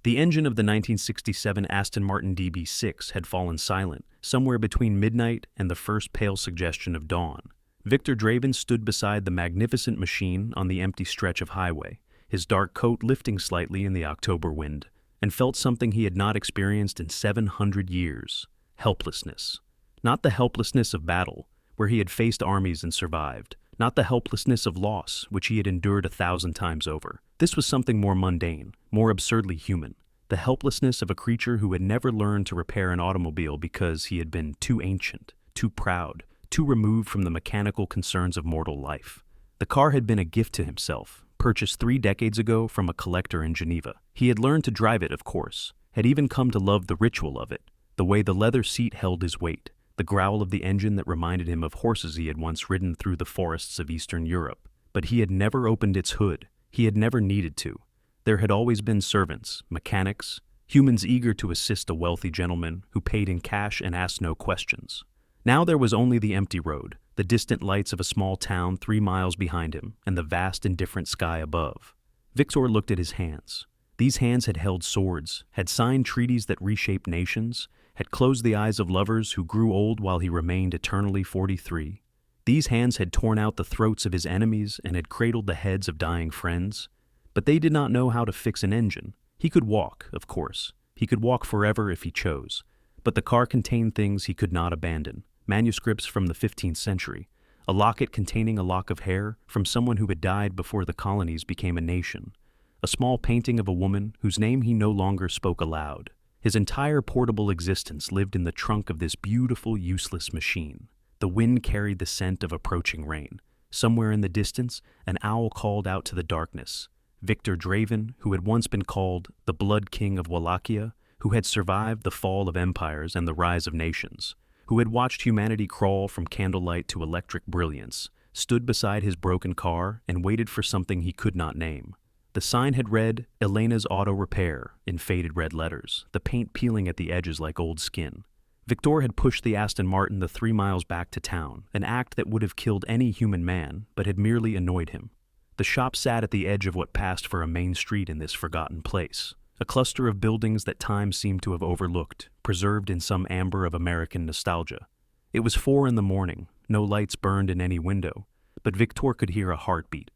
The engine of the 1967 Aston Martin DB6 had fallen silent, somewhere between midnight and the first pale suggestion of dawn. Viktor Draven stood beside the magnificent machine on the empty stretch of highway, his dark coat lifting slightly in the October wind, and felt something he had not experienced in 700 years: helplessness. Not the helplessness of battle, where he had faced armies and survived. Not the helplessness of loss, which he had endured 1,000 times over. This was something more mundane, more absurdly human. The helplessness of a creature who had never learned to repair an automobile because he had been too ancient, too proud, too removed from the mechanical concerns of mortal life. The car had been a gift to himself, purchased 3 decades ago from a collector in Geneva. He had learned to drive it, of course, had even come to love the ritual of it, the way the leather seat held his weight, the growl of the engine that reminded him of horses he had once ridden through the forests of Eastern Europe. But he had never opened its hood. He had never needed to. There had always been servants, mechanics, humans eager to assist a wealthy gentleman who paid in cash and asked no questions. Now there was only the empty road, the distant lights of a small town 3 miles behind him, and the vast indifferent sky above. Viktor looked at his hands. These hands had held swords, had signed treaties that reshaped nations, had closed the eyes of lovers who grew old while he remained eternally 43. These hands had torn out the throats of his enemies and had cradled the heads of dying friends. But they did not know how to fix an engine. He could walk, of course. He could walk forever if he chose. But the car contained things he could not abandon. Manuscripts from the 15th century. A locket containing a lock of hair from someone who had died before the colonies became a nation. A small painting of a woman whose name he no longer spoke aloud. His entire portable existence lived in the trunk of this beautiful, useless machine. The wind carried the scent of approaching rain. Somewhere in the distance, an owl called out to the darkness. Viktor Draven, who had once been called the Blood King of Wallachia, who had survived the fall of empires and the rise of nations, who had watched humanity crawl from candlelight to electric brilliance, stood beside his broken car and waited for something he could not name. The sign had read, "Elena's Auto Repair," in faded red letters, the paint peeling at the edges like old skin. Viktor had pushed the Aston Martin the 3 miles back to town, an act that would have killed any human man, but had merely annoyed him. The shop sat at the edge of what passed for a main street in this forgotten place, a cluster of buildings that time seemed to have overlooked, preserved in some amber of American nostalgia. It was 4 in the morning, no lights burned in any window, but Viktor could hear a heartbeat.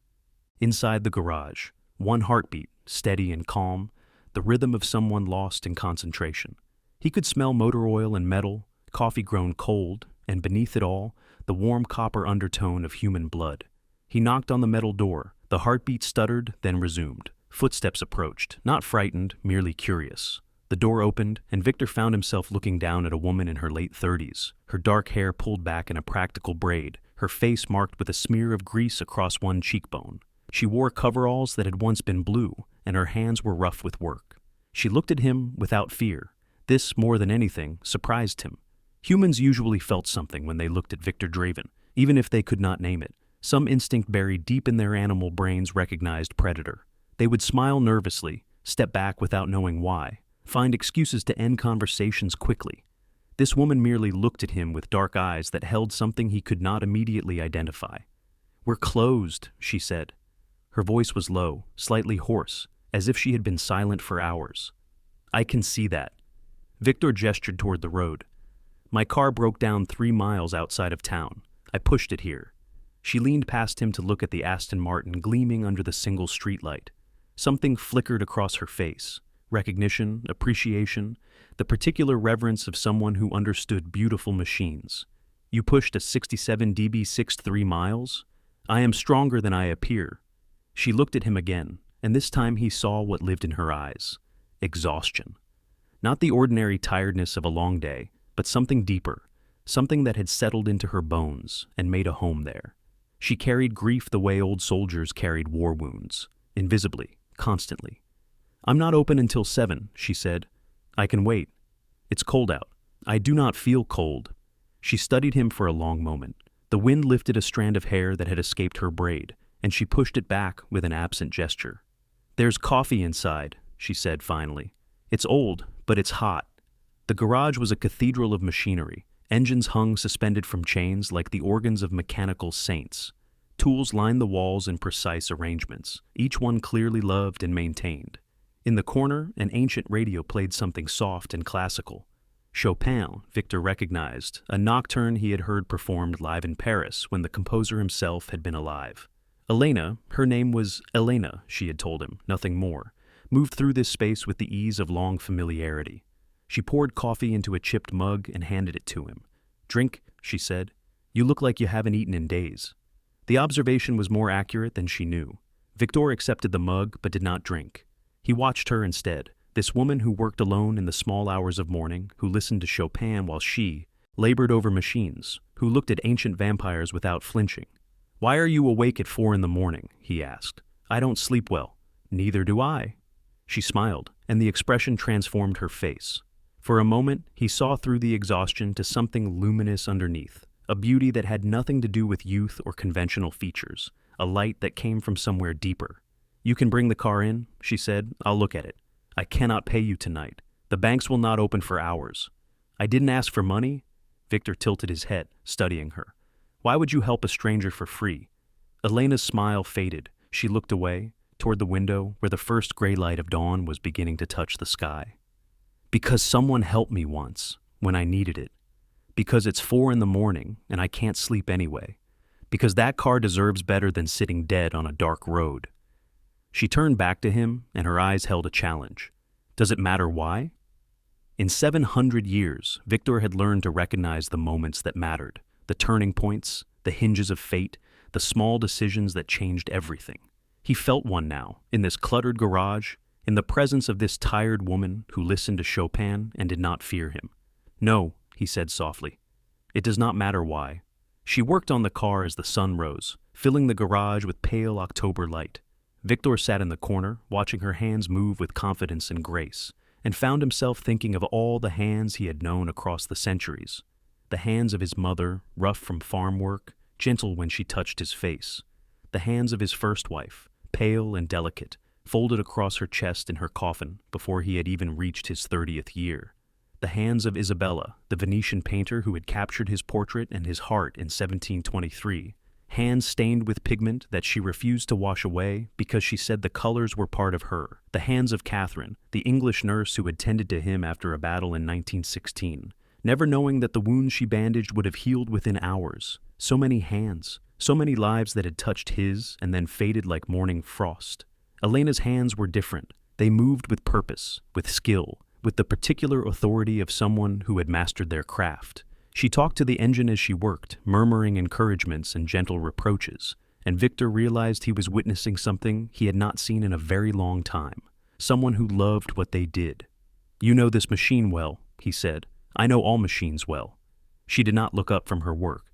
Inside the garage, one heartbeat, steady and calm, the rhythm of someone lost in concentration. He could smell motor oil and metal, coffee grown cold, and beneath it all, the warm copper undertone of human blood. He knocked on the metal door. The heartbeat stuttered, then resumed. Footsteps approached, not frightened, merely curious. The door opened, and Viktor found himself looking down at a woman in her late 30s, her dark hair pulled back in a practical braid, her face marked with a smear of grease across one cheekbone. She wore coveralls that had once been blue, and her hands were rough with work. She looked at him without fear. This, more than anything, surprised him. Humans usually felt something when they looked at Viktor Draven, even if they could not name it. Some instinct buried deep in their animal brains recognized predator. They would smile nervously, step back without knowing why, find excuses to end conversations quickly. This woman merely looked at him with dark eyes that held something he could not immediately identify. "We're closed," she said. Her voice was low, slightly hoarse, as if she had been silent for hours. "I can see that." Viktor gestured toward the road. "My car broke down 3 miles outside of town. I pushed it here." She leaned past him to look at the Aston Martin gleaming under the single streetlight. Something flickered across her face. Recognition, appreciation, the particular reverence of someone who understood beautiful machines. "You pushed a 67 DB6 3 miles? I am stronger than I appear." She looked at him again, and this time he saw what lived in her eyes. Exhaustion. Not the ordinary tiredness of a long day, but something deeper, something that had settled into her bones and made a home there. She carried grief the way old soldiers carried war wounds, invisibly, constantly. "I'm not open until 7, she said. "I can wait. It's cold out." "I do not feel cold." She studied him for a long moment. The wind lifted a strand of hair that had escaped her braid, and she pushed it back with an absent gesture. "There's coffee inside," she said finally. "It's old, but it's hot." The garage was a cathedral of machinery. Engines hung suspended from chains like the organs of mechanical saints. Tools lined the walls in precise arrangements, each one clearly loved and maintained. In the corner, an ancient radio played something soft and classical. Chopin, Victor recognized, a nocturne he had heard performed live in Paris when the composer himself had been alive. Elena, her name was Elena, she had told him, nothing more, moved through this space with the ease of long familiarity. She poured coffee into a chipped mug and handed it to him. "Drink," she said. "You look like you haven't eaten in days." The observation was more accurate than she knew. Victor accepted the mug but did not drink. He watched her instead, this woman who worked alone in the small hours of morning, who listened to Chopin while she labored over machines, who looked at ancient vampires without flinching. "Why are you awake at 4 a.m?" he asked. "I don't sleep well." "Neither do I." She smiled, and the expression transformed her face. For a moment, he saw through the exhaustion to something luminous underneath, a beauty that had nothing to do with youth or conventional features, a light that came from somewhere deeper. "You can bring the car in," she said. "I'll look at it. I cannot pay you tonight. The banks will not open for hours." "I didn't ask for money." Victor tilted his head, studying her. "Why would you help a stranger for free?" Elena's smile faded. She looked away, toward the window where the first gray light of dawn was beginning to touch the sky. "Because someone helped me once, when I needed it. Because it's 4 a.m. and I can't sleep anyway. Because that car deserves better than sitting dead on a dark road." She turned back to him, and her eyes held a challenge. "Does it matter why?" In 700 years, Victor had learned to recognize the moments that mattered, the turning points, the hinges of fate, the small decisions that changed everything. He felt one now, in this cluttered garage, in the presence of this tired woman who listened to Chopin and did not fear him. "No," he said softly. "It does not matter why." She worked on the car as the sun rose, filling the garage with pale October light. Victor sat in the corner, watching her hands move with confidence and grace, and found himself thinking of all the hands he had known across the centuries. The hands of his mother, rough from farm work, gentle when she touched his face. The hands of his first wife, pale and delicate, folded across her chest in her coffin before he had even reached his 30th year. The hands of Isabella, the Venetian painter who had captured his portrait and his heart in 1723, hands stained with pigment that she refused to wash away because she said the colors were part of her. The hands of Catherine, the English nurse who had tended to him after a battle in 1916, never knowing that the wounds she bandaged would have healed within hours. So many hands, so many lives that had touched his and then faded like morning frost. Elena's hands were different. They moved with purpose, with skill, with the particular authority of someone who had mastered their craft. She talked to the engine as she worked, murmuring encouragements and gentle reproaches, and Victor realized he was witnessing something he had not seen in a very long time. Someone who loved what they did. "You know this machine well," he said. "I know all machines well." She did not look up from her work.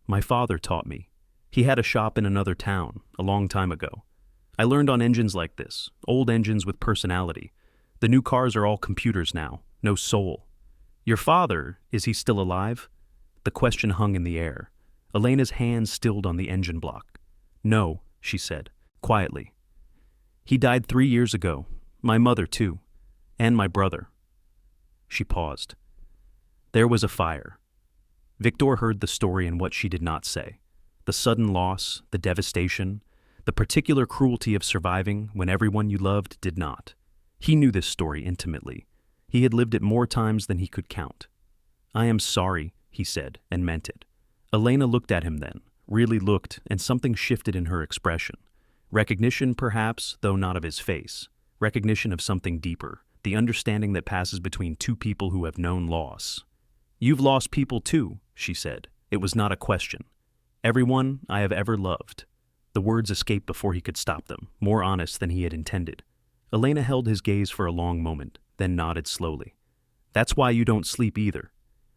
"My father taught me. He had a shop in another town, a long time ago. I learned on engines like this, old engines with personality. The new cars are all computers now, no soul." "Your father, is he still alive?" The question hung in the air. Elena's hand stilled on the engine block. "No," she said, quietly. "He died 3 years ago. My mother, too. And my brother." She paused. There was a fire. Victor heard the story and what she did not say. The sudden loss, the devastation, the particular cruelty of surviving when everyone you loved did not. He knew this story intimately. He had lived it more times than he could count. "I am sorry," he said, and meant it. Elena looked at him then, really looked, and something shifted in her expression. Recognition, perhaps, though not of his face. Recognition of something deeper, the understanding that passes between two people who have known loss. "You've lost people too," she said. It was not a question. "Everyone I have ever loved." The words escaped before he could stop them, more honest than he had intended. Elena held his gaze for a long moment, then nodded slowly. "That's why you don't sleep either."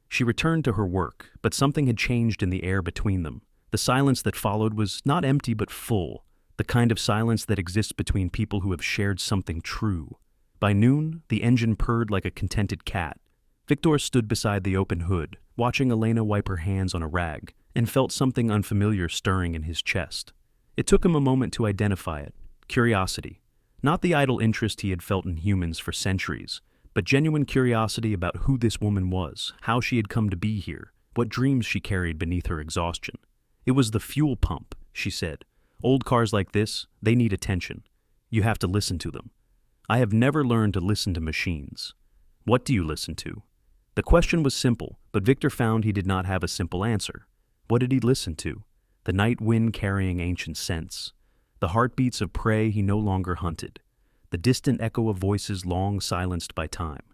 She returned to her work, but something had changed in the air between them. The silence that followed was not empty but full, the kind of silence that exists between people who have shared something true. By noon, the engine purred like a contented cat. Victor stood beside the open hood, watching Elena wipe her hands on a rag, and felt something unfamiliar stirring in his chest. It took him a moment to identify it. Curiosity. Not the idle interest he had felt in humans for centuries, but genuine curiosity about who this woman was, how she had come to be here, what dreams she carried beneath her exhaustion. "It was the fuel pump," she said. "Old cars like this, they need attention. You have to listen to them." I have never learned to listen to machines. What do you listen to? The question was simple, but Viktor found he did not have a simple answer. What did he listen to? The night wind carrying ancient scents. The heartbeats of prey he no longer hunted. The distant echo of voices long silenced by time.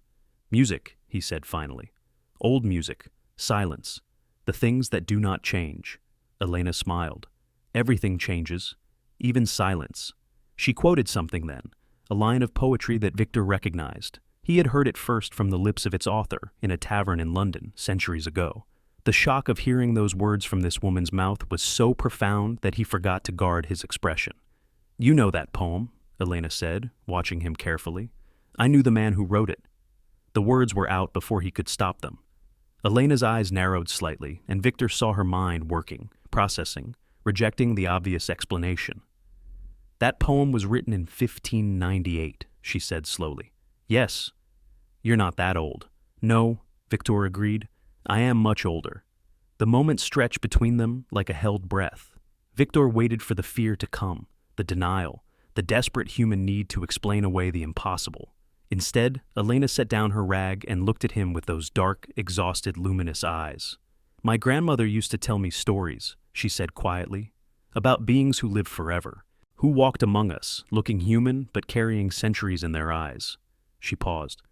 Music, he said finally. Old music. Silence. The things that do not change. Elena smiled. Everything changes. Even silence. She quoted something then, a line of poetry that Viktor recognized. He had heard it first from the lips of its author in a tavern in London centuries ago. The shock of hearing those words from this woman's mouth was so profound that he forgot to guard his expression. You know that poem, Elena said, watching him carefully. I knew the man who wrote it. The words were out before he could stop them. Elena's eyes narrowed slightly, and Viktor saw her mind working, processing, rejecting the obvious explanation. That poem was written in 1598, she said slowly. Yes. You're not that old. No, Viktor agreed. I am much older. The moment stretched between them like a held breath. Viktor waited for the fear to come, the denial, the desperate human need to explain away the impossible. Instead, Elena set down her rag and looked at him with those dark, exhausted, luminous eyes. My grandmother used to tell me stories, she said quietly, about beings who lived forever, who walked among us, looking human but carrying centuries in their eyes. She paused.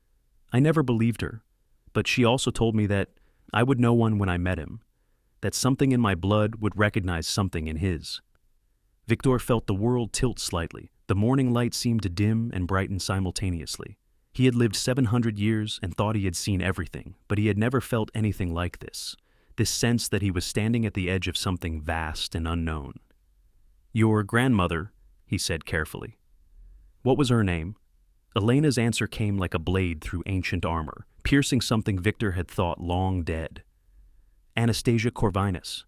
I never believed her, but she also told me that I would know one when I met him, that something in my blood would recognize something in his. Viktor felt the world tilt slightly. The morning light seemed to dim and brighten simultaneously. He had lived 700 years and thought he had seen everything, but he had never felt anything like this sense that he was standing at the edge of something vast and unknown. Your grandmother, he said carefully. What was her name? Elena's answer came like a blade through ancient armor, piercing something Viktor had thought long dead. Anastasia Corvinus.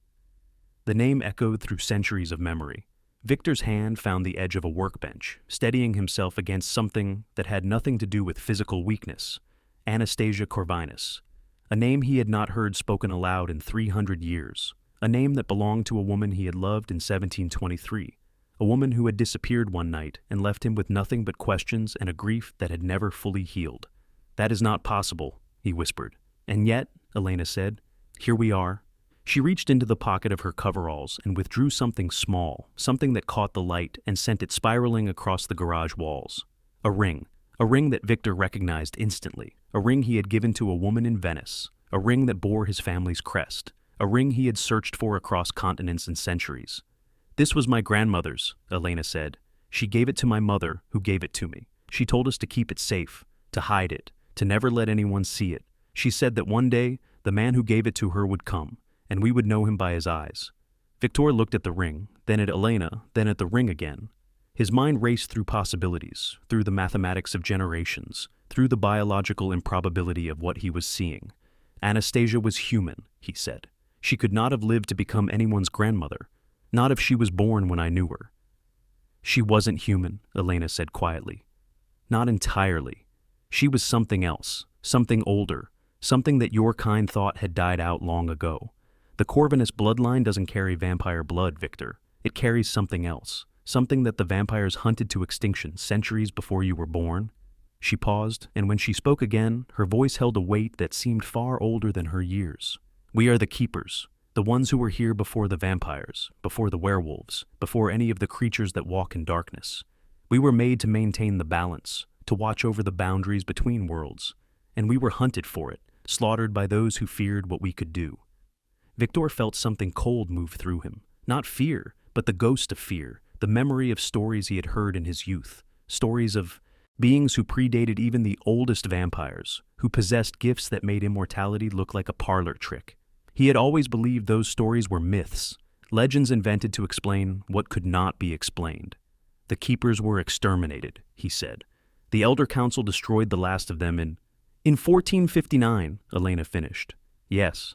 The name echoed through centuries of memory. Viktor's hand found the edge of a workbench, steadying himself against something that had nothing to do with physical weakness. Anastasia Corvinus. A name he had not heard spoken aloud in 300 years. A name that belonged to a woman he had loved in 1723. A woman who had disappeared one night and left him with nothing but questions and a grief that had never fully healed. That is not possible, he whispered. And yet, Elena said, here we are. She reached into the pocket of her coveralls and withdrew something small, something that caught the light and sent it spiraling across the garage walls. A ring that Viktor recognized instantly, a ring he had given to a woman in Venice, a ring that bore his family's crest, a ring he had searched for across continents and centuries. This was my grandmother's, Elena said. She gave it to my mother, who gave it to me. She told us to keep it safe, to hide it, to never let anyone see it. She said that one day, the man who gave it to her would come, and we would know him by his eyes. Viktor looked at the ring, then at Elena, then at the ring again. His mind raced through possibilities, through the mathematics of generations, through the biological improbability of what he was seeing. Anastasia was human, he said. She could not have lived to become anyone's grandmother, not if she was born when I knew her. She wasn't human, Elena said quietly. Not entirely. She was something else, something older, something that your kind thought had died out long ago. The Corvinus bloodline doesn't carry vampire blood, Viktor. It carries something else, something that the vampires hunted to extinction centuries before you were born. She paused, and when she spoke again, her voice held a weight that seemed far older than her years. We are the keepers, the ones who were here before the vampires, before the werewolves, before any of the creatures that walk in darkness. We were made to maintain the balance, to watch over the boundaries between worlds, and we were hunted for it, slaughtered by those who feared what we could do. Viktor felt something cold move through him, not fear, but the ghost of fear, the memory of stories he had heard in his youth, stories of beings who predated even the oldest vampires, who possessed gifts that made immortality look like a parlor trick. He had always believed those stories were myths, legends invented to explain what could not be explained. The keepers were exterminated, he said. The Elder Council destroyed the last of them in 1459, Elena finished. Yes,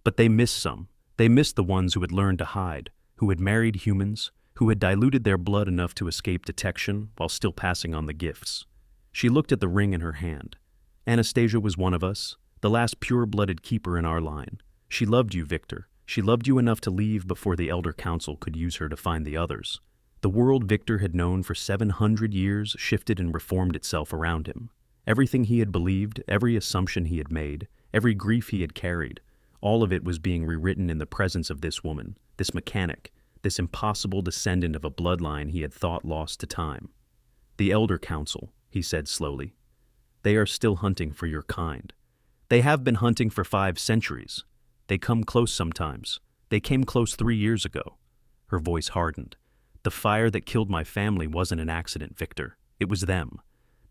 but they missed some. They missed the ones who had learned to hide, who had married humans, who had diluted their blood enough to escape detection while still passing on the gifts. She looked at the ring in her hand. Anastasia was one of us, the last pure-blooded keeper in our line. She loved you, Viktor. She loved you enough to leave before the Elder Council could use her to find the others. The world Viktor had known for 700 years shifted and reformed itself around him. Everything he had believed, every assumption he had made, every grief he had carried, all of it was being rewritten in the presence of this woman, this mechanic, this impossible descendant of a bloodline he had thought lost to time. "The Elder Council," he said slowly. "They are still hunting for your kind. They have been hunting for 5 centuries. They come close sometimes. They came close 3 years ago." Her voice hardened. "The fire that killed my family wasn't an accident, Viktor. It was them.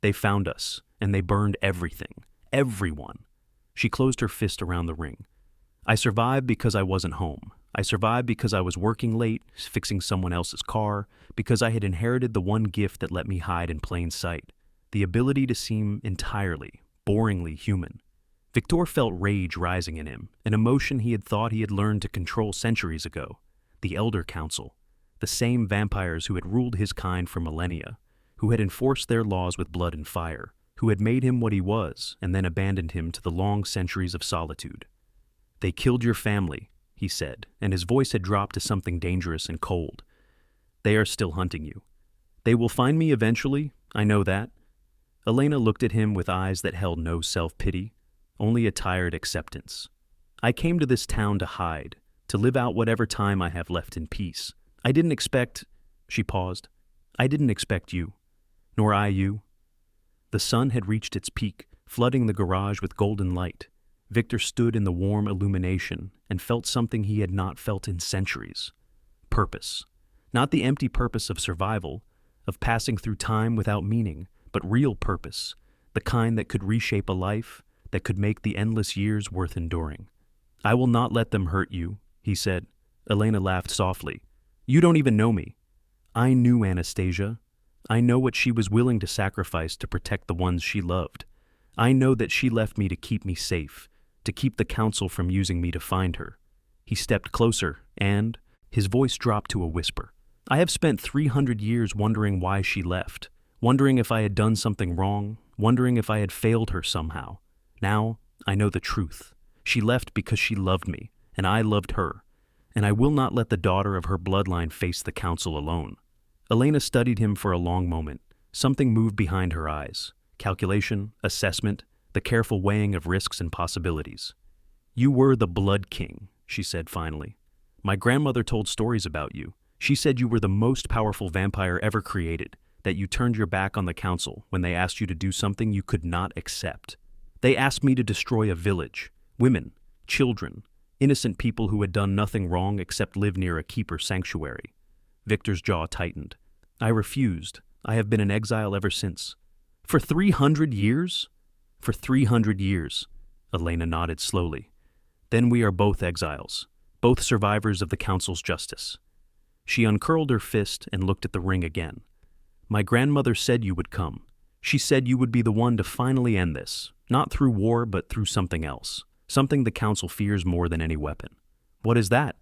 They found us, and they burned everything. Everyone." She closed her fist around the ring. "I survived because I wasn't home. I survived because I was working late, fixing someone else's car, because I had inherited the one gift that let me hide in plain sight, the ability to seem entirely, boringly human." Viktor felt rage rising in him, an emotion he had thought he had learned to control centuries ago. The Elder Council, the same vampires who had ruled his kind for millennia, who had enforced their laws with blood and fire, who had made him what he was and then abandoned him to the long centuries of solitude. "They killed your family," he said, and his voice had dropped to something dangerous and cold. "They are still hunting you. They will find me eventually, I know that." Elena looked at him with eyes that held no self-pity, only a tired acceptance. "I came to this town to hide, to live out whatever time I have left in peace. I didn't expect—" She paused. "I didn't expect you. Nor I you." The sun had reached its peak, flooding the garage with golden light. Viktor stood in the warm illumination and felt something he had not felt in centuries. Purpose. Not the empty purpose of survival, of passing through time without meaning, but real purpose, the kind that could reshape a life, that could make the endless years worth enduring. "I will not let them hurt you," he said. Elena laughed softly. "You don't even know me." "I knew Anastasia. I know what she was willing to sacrifice to protect the ones she loved. I know that she left me to keep me safe, to keep the council from using me to find her." He stepped closer and, his voice dropped to a whisper, "I have spent 300 years wondering why she left, wondering if I had done something wrong, wondering if I had failed her somehow. Now, I know the truth. She left because she loved me, and I loved her, and I will not let the daughter of her bloodline face the council alone." Elena studied him for a long moment. Something moved behind her eyes. Calculation, assessment, the careful weighing of risks and possibilities. "You were the Blood King," she said finally. "My grandmother told stories about you. She said you were the most powerful vampire ever created, that you turned your back on the council when they asked you to do something you could not accept. They asked me to destroy a village, women, children, innocent people who had done nothing wrong except live near a keeper sanctuary." Viktor's jaw tightened. "I refused. I have been in exile ever since." "For 300 years?" "For 300 years," Elena nodded slowly. "Then we are both exiles, both survivors of the council's justice." She uncurled her fist and looked at the ring again. "My grandmother said you would come. She said you would be the one to finally end this, not through war but through something else, something the council fears more than any weapon." "What is that?"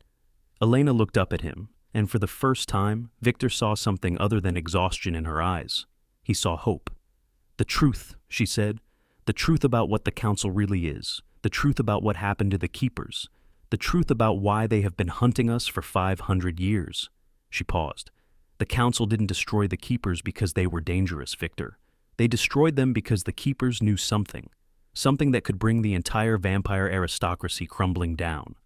Elena looked up at him, and for the first time, Viktor saw something other than exhaustion in her eyes. He saw hope. "The truth," she said. "The truth about what the council really is. The truth about what happened to the keepers. The truth about why they have been hunting us for 500 years. She paused. "The council didn't destroy the keepers because they were dangerous, Viktor. They destroyed them because the keepers knew something that could bring the entire vampire aristocracy crumbling down."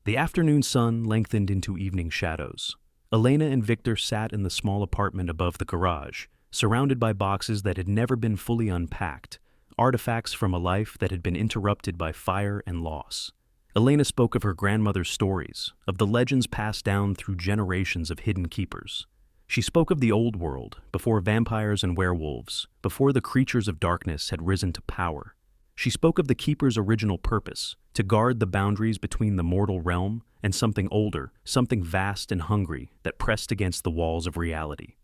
The afternoon sun lengthened into evening shadows. Elena and Viktor sat in the small apartment above the garage, surrounded by boxes that had never been fully unpacked, artifacts from a life that had been interrupted by fire and loss. Elena spoke of her grandmother's stories, of the legends passed down through generations of hidden keepers. She spoke of the old world, before vampires and werewolves, before the creatures of darkness had risen to power. She spoke of the keeper's original purpose, to guard the boundaries between the mortal realm and something older, something vast and hungry that pressed against the walls of reality.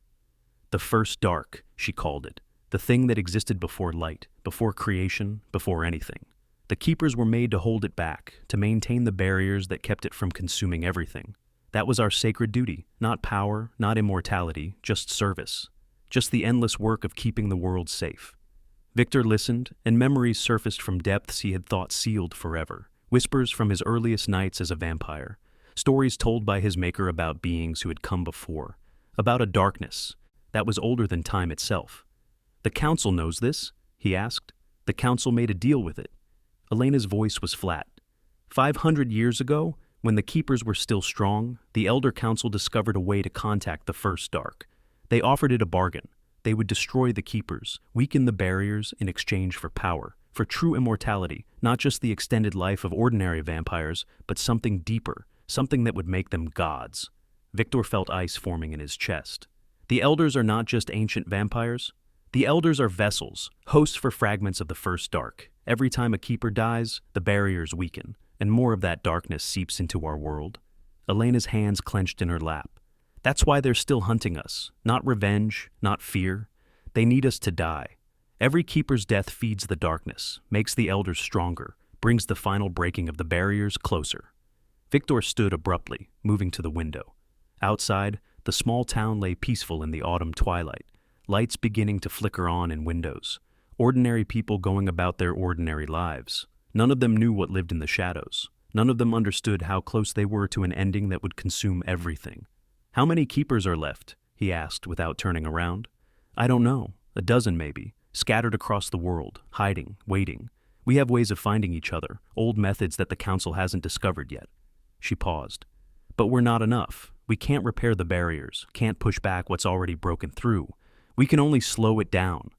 The first dark, she called it, the thing that existed before light, before creation, before anything. The keepers were made to hold it back, to maintain the barriers that kept it from consuming everything. That was our sacred duty, not power, not immortality, just service, just the endless work of keeping the world safe. Viktor listened, and memories surfaced from depths he had thought sealed forever, whispers from his earliest nights as a vampire, stories told by his maker about beings who had come before, about a darkness that was older than time itself. "The council knows this?" he asked. "The council made a deal with it." Elena's voice was flat. 500 years ago, when the Keepers were still strong, the Elder Council discovered a way to contact the First Dark. They offered it a bargain. They would destroy the Keepers, weaken the barriers in exchange for power, for true immortality, not just the extended life of ordinary vampires, but something deeper, something that would make them gods. Viktor felt ice forming in his chest. The Elders are not just ancient vampires. The Elders are vessels, hosts for fragments of the First Dark. Every time a Keeper dies, the barriers weaken, and more of that darkness seeps into our world. Elena's hands clenched in her lap. That's why they're still hunting us. Not revenge, not fear. They need us to die. Every Keeper's death feeds the darkness, makes the Elders stronger, brings the final breaking of the barriers closer. Viktor stood abruptly, moving to the window. Outside, the small town lay peaceful in the autumn twilight, lights beginning to flicker on in windows. Ordinary people going about their ordinary lives. None of them knew what lived in the shadows. None of them understood how close they were to an ending that would consume everything. "How many Keepers are left?" he asked without turning around. "I don't know. 12 maybe, scattered across the world, hiding, waiting. We have ways of finding each other, old methods that the Council hasn't discovered yet." She paused. "But we're not enough. We can't repair the barriers, can't push back what's already broken through. We can only slow it down."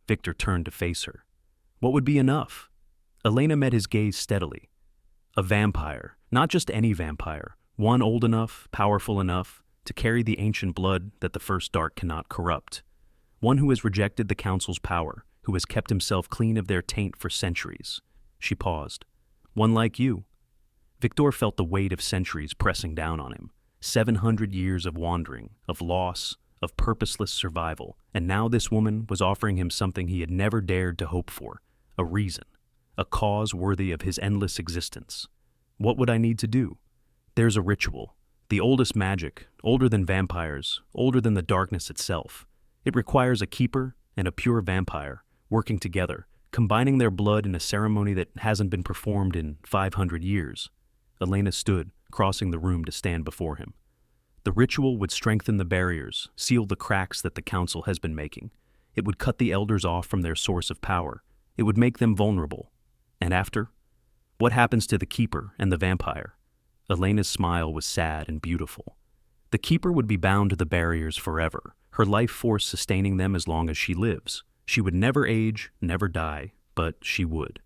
Viktor turned to face her. "What would be enough?" Elena met his gaze steadily. "A vampire, not just any vampire, one old enough, powerful enough, to carry the ancient blood that the First Dark cannot corrupt. One who has rejected the Council's power, who has kept himself clean of their taint for centuries." She paused. "One like you." Viktor felt the weight of centuries pressing down on him. 700 years of wandering, of loss, of purposeless survival, and now this woman was offering him something he had never dared to hope for, a reason, a cause worthy of his endless existence. "What would I need to do?" "There's a ritual. The oldest magic, older than vampires, older than the darkness itself. It requires a Keeper and a pure vampire, working together, combining their blood in a ceremony that hasn't been performed in 500 years. Elena stood, crossing the room to stand before him. "The ritual would strengthen the barriers, seal the cracks that the Council has been making. It would cut the Elders off from their source of power. It would make them vulnerable. And after? What happens to the Keeper and the vampire?" Elena's smile was sad and beautiful. "The Keeper would be bound to the barriers forever, her life force sustaining them as long as she lives. She would never age, never die, but she would.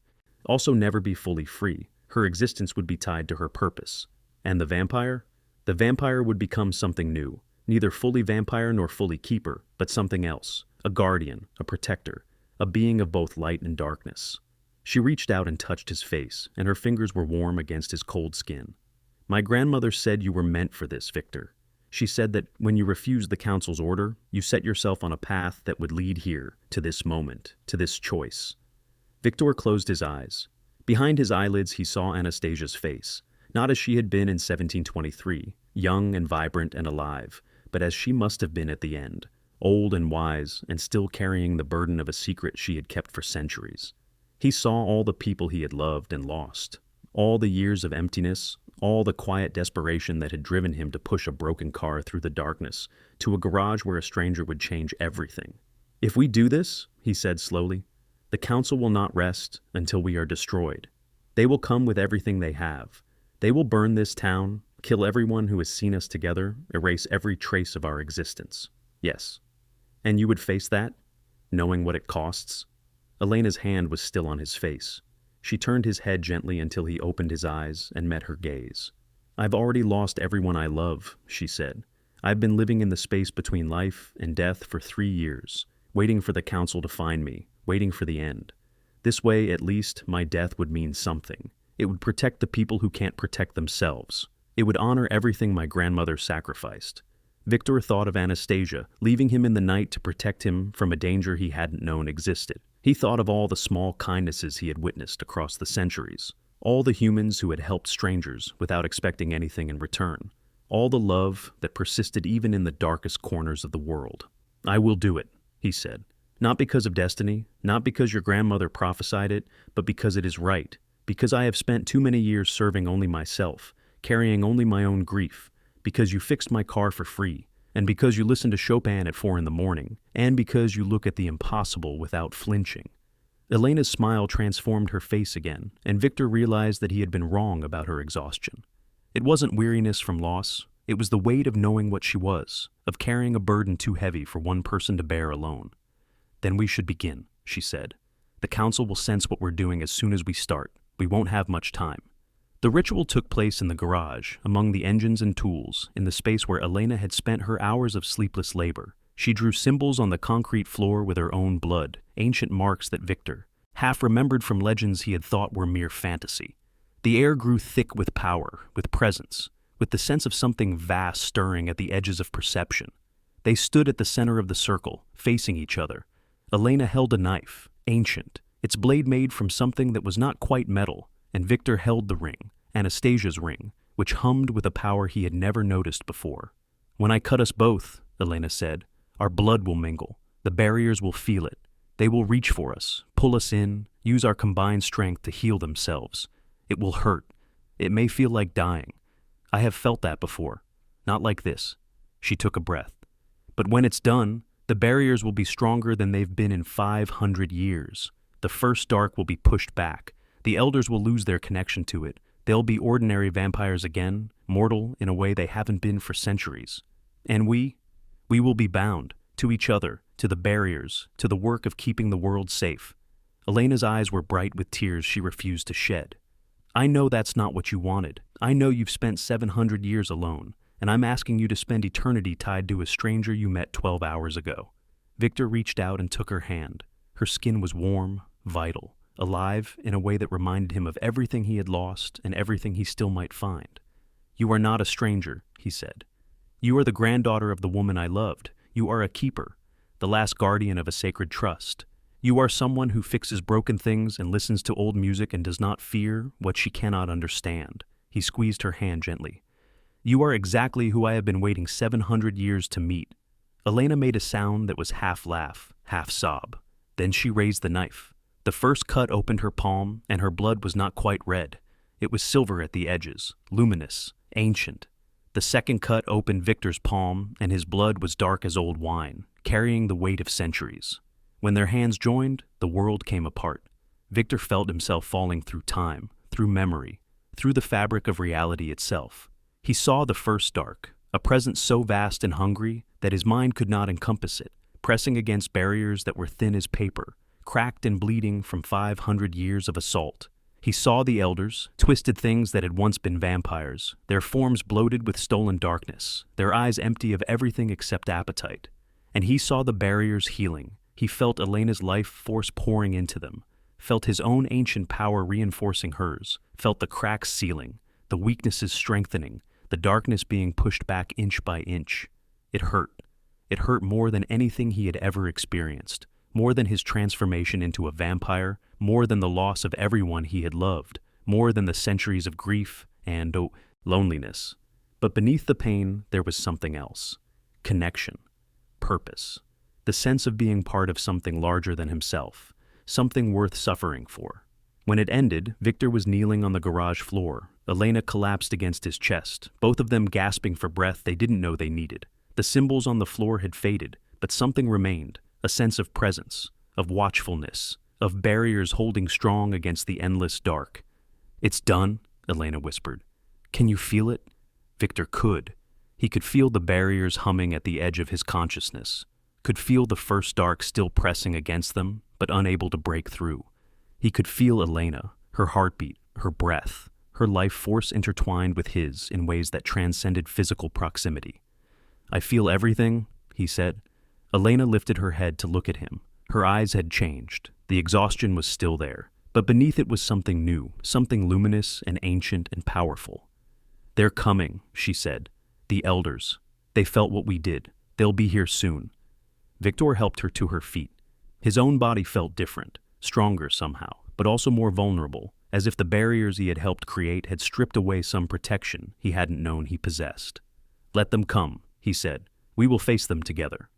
Also never be fully free. Her existence would be tied to her purpose. And the vampire? The vampire would become something new, neither fully vampire nor fully Keeper, but something else, a guardian, a protector, a being of both light and darkness." She reached out and touched his face, and her fingers were warm against his cold skin. "My grandmother said you were meant for this, Viktor. She said that when you refused the Council's order, you set yourself on a path that would lead here, to this moment, to this choice." Viktor closed his eyes. Behind his eyelids he saw Anastasia's face, not as she had been in 1723, young and vibrant and alive, but as she must have been at the end, old and wise, and still carrying the burden of a secret she had kept for centuries. He saw all the people he had loved and lost, all the years of emptiness, all the quiet desperation that had driven him to push a broken car through the darkness to a garage where a stranger would change everything. "If we do this," he said slowly, "the Council will not rest until we are destroyed. They will come with everything they have. They will burn this town, kill everyone who has seen us together, erase every trace of our existence. Yes. And you would face that, knowing what it costs?" Elena's hand was still on his face. She turned his head gently until he opened his eyes and met her gaze. "I've already lost everyone I love," she said. "I've been living in the space between life and death for 3 years, waiting for the Council to find me, waiting for the end. This way, at least, my death would mean something. It would protect the people who can't protect themselves. It would honor everything my grandmother sacrificed." Viktor thought of Anastasia, leaving him in the night to protect him from a danger he hadn't known existed. He thought of all the small kindnesses he had witnessed across the centuries, all the humans who had helped strangers without expecting anything in return, all the love that persisted even in the darkest corners of the world. "I will do it," he said. "Not because of destiny, not because your grandmother prophesied it, but because it is right, because I have spent too many years serving only myself, carrying only my own grief, because you fixed my car for free, and because you listen to Chopin at 4 in the morning, and because you look at the impossible without flinching." Elena's smile transformed her face again, and Viktor realized that he had been wrong about her exhaustion. It wasn't weariness from loss, it was the weight of knowing what she was, of carrying a burden too heavy for one person to bear alone. "Then we should begin," she said. "The council will sense what we're doing as soon as we start. We won't have much time." The ritual took place in the garage, among the engines and tools, in the space where Elena had spent her hours of sleepless labor. She drew symbols on the concrete floor with her own blood, ancient marks that Viktor, half remembered from legends he had thought were mere fantasy. The air grew thick with power, with presence, with the sense of something vast stirring at the edges of perception. They stood at the center of the circle, facing each other. Elena held a knife, ancient, its blade made from something that was not quite metal, and Viktor held the ring, Anastasia's ring, which hummed with a power he had never noticed before. "When I cut us both," Elena said, "our blood will mingle. The barriers will feel it. They will reach for us, pull us in, use our combined strength to heal themselves. It will hurt. It may feel like dying. I have felt that before. Not like this." She took a breath. "But when it's done, the barriers will be stronger than they've been in 500 years. The first dark will be pushed back. The elders will lose their connection to it. They'll be ordinary vampires again, mortal in a way they haven't been for centuries. And we will be bound, to each other, to the barriers, to the work of keeping the world safe." Elena's eyes were bright with tears she refused to shed. "I know that's not what you wanted. I know you've spent 700 years alone, and I'm asking you to spend eternity tied to a stranger you met 12 hours ago." Viktor reached out and took her hand. Her skin was warm, vital, alive in a way that reminded him of everything he had lost and everything he still might find. "You are not a stranger," he said. "You are the granddaughter of the woman I loved. You are a keeper, the last guardian of a sacred trust. You are someone who fixes broken things and listens to old music and does not fear what she cannot understand." He squeezed her hand gently. "You are exactly who I have been waiting 700 years to meet." Elena made a sound that was half laugh, half sob. Then she raised the knife. The first cut opened her palm, and her blood was not quite red. It was silver at the edges, luminous, ancient. The second cut opened Viktor's palm, and his blood was dark as old wine, carrying the weight of centuries. When their hands joined, the world came apart. Viktor felt himself falling through time, through memory, through the fabric of reality itself. He saw the first dark, a presence so vast and hungry that his mind could not encompass it, pressing against barriers that were thin as paper, cracked and bleeding from 500 years of assault. He saw the elders, twisted things that had once been vampires, their forms bloated with stolen darkness, their eyes empty of everything except appetite. And he saw the barriers healing. He felt Elena's life force pouring into them, felt his own ancient power reinforcing hers, felt the cracks sealing, the weaknesses strengthening, the darkness being pushed back inch by inch. It hurt. It hurt more than anything he had ever experienced, more than his transformation into a vampire, more than the loss of everyone he had loved, more than the centuries of grief and, loneliness. But beneath the pain, there was something else. Connection. Purpose. The sense of being part of something larger than himself, something worth suffering for. When it ended, Viktor was kneeling on the garage floor. Elena collapsed against his chest, both of them gasping for breath they didn't know they needed. The symbols on the floor had faded, but something remained, a sense of presence, of watchfulness, of barriers holding strong against the endless dark. "It's done," Elena whispered. "Can you feel it?" Viktor could. He could feel the barriers humming at the edge of his consciousness, could feel the first dark still pressing against them, but unable to break through. He could feel Elena, her heartbeat, her breath, her life force intertwined with his in ways that transcended physical proximity. "I feel everything," he said. Elena lifted her head to look at him. Her eyes had changed. The exhaustion was still there, but beneath it was something new, something luminous and ancient and powerful. "They're coming," she said. "The elders. They felt what we did. They'll be here soon." Viktor helped her to her feet. His own body felt different, stronger somehow, but also more vulnerable, as if the barriers he had helped create had stripped away some protection he hadn't known he possessed. "Let them come," he said. "We will face them together."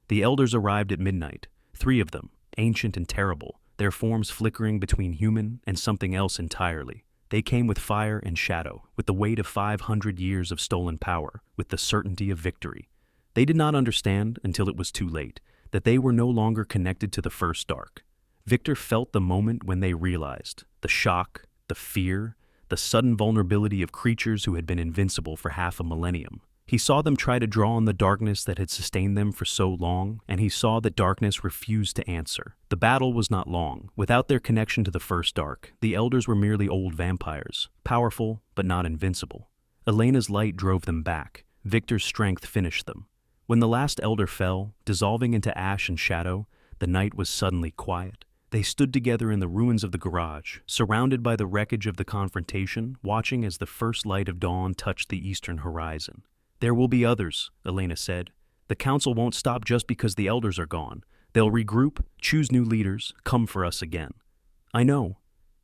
The elders arrived at midnight, 3 of them, ancient and terrible, their forms flickering between human and something else entirely. They came with fire and shadow, with the weight of 500 years of stolen power, with the certainty of victory. They did not understand, until it was too late, that they were no longer connected to the first dark. Viktor felt the moment when they realized the shock, the fear, the sudden vulnerability of creatures who had been invincible for half a millennium. He saw them try to draw on the darkness that had sustained them for so long, and he saw that darkness refused to answer. The battle was not long. Without their connection to the first dark, the elders were merely old vampires, powerful but not invincible. Elena's light drove them back. Viktor's strength finished them. When the last elder fell, dissolving into ash and shadow, the night was suddenly quiet. They stood together in the ruins of the garage, surrounded by the wreckage of the confrontation, watching as the first light of dawn touched the eastern horizon. "There will be others," Elena said. "The council won't stop just because the elders are gone. They'll regroup, choose new leaders, come for us again." "I know."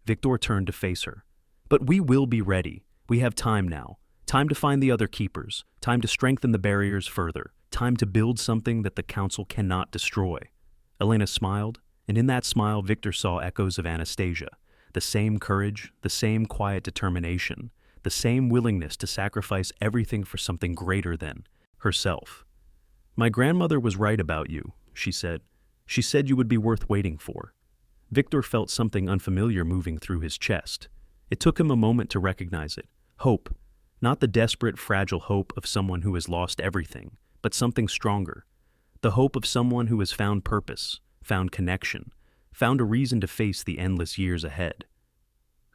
Viktor turned to face her. "But we will be ready. We have time now. Time to find the other keepers. Time to strengthen the barriers further. Time to build something that the council cannot destroy." Elena smiled, and in that smile Viktor saw echoes of Anastasia. The same courage, the same quiet determination, the same willingness to sacrifice everything for something greater than herself. "My grandmother was right about you," she said. "She said you would be worth waiting for." Viktor felt something unfamiliar moving through his chest. It took him a moment to recognize it. Hope. Not the desperate, fragile hope of someone who has lost everything, but something stronger. The hope of someone who has found purpose, found connection, found a reason to face the endless years ahead.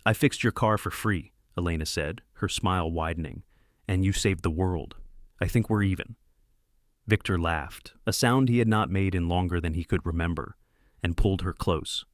"I fixed your car for free," Elena said, her smile widening. "And you saved the world. I think we're even." Viktor laughed, a sound he had not made in longer than he could remember, and pulled her close.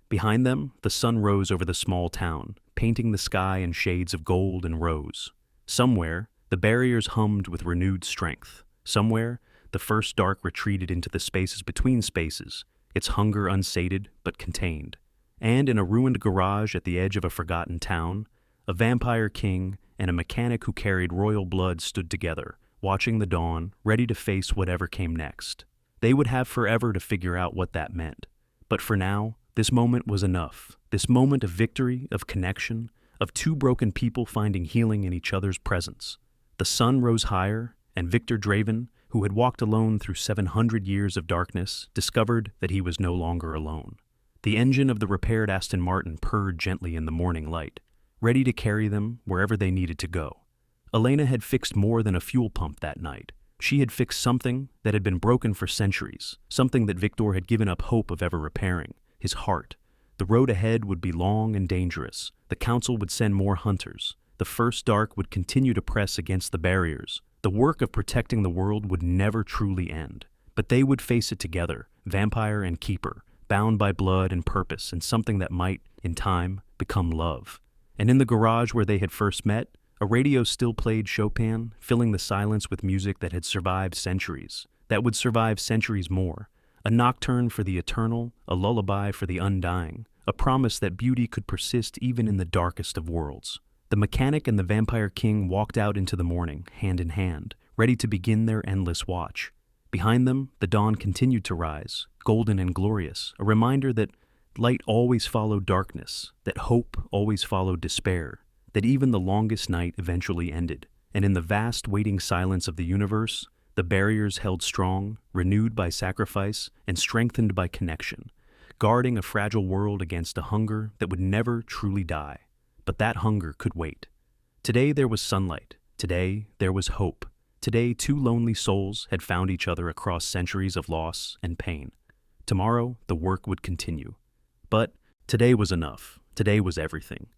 Behind them, the sun rose over the small town, painting the sky in shades of gold and rose. Somewhere, the barriers hummed with renewed strength. Somewhere, the first dark retreated into the spaces between spaces, its hunger unsated but contained. And in a ruined garage at the edge of a forgotten town, a vampire king and a mechanic who carried royal blood stood together, watching the dawn, ready to face whatever came next. They would have forever to figure out what that meant. But for now, this moment was enough. This moment of victory, of connection, of two broken people finding healing in each other's presence. The sun rose higher, and Viktor Draven, who had walked alone through 700 years of darkness, discovered that he was no longer alone. The engine of the repaired Aston Martin purred gently in the morning light, ready to carry them wherever they needed to go. Elena had fixed more than a fuel pump that night. She had fixed something that had been broken for centuries, something that Viktor had given up hope of ever repairing, his heart. The road ahead would be long and dangerous. The council would send more hunters. The first dark would continue to press against the barriers. The work of protecting the world would never truly end. But they would face it together, vampire and keeper, bound by blood and purpose and something that might, in time, become love. And in the garage where they had first met, a radio still played Chopin, filling the silence with music that had survived centuries, that would survive centuries more. A nocturne for the eternal, a lullaby for the undying, a promise that beauty could persist even in the darkest of worlds. The mechanic and the vampire king walked out into the morning, hand in hand, ready to begin their endless watch. Behind them, the dawn continued to rise, golden and glorious, a reminder that light always followed darkness, that hope always followed despair, that even the longest night eventually ended. And in the vast waiting silence of the universe, the barriers held strong, renewed by sacrifice and strengthened by connection, guarding a fragile world against a hunger that would never truly die. But that hunger could wait. Today there was sunlight. Today there was hope. Today 2 lonely souls had found each other across centuries of loss and pain. Tomorrow the work would continue. But today was enough. Today was everything.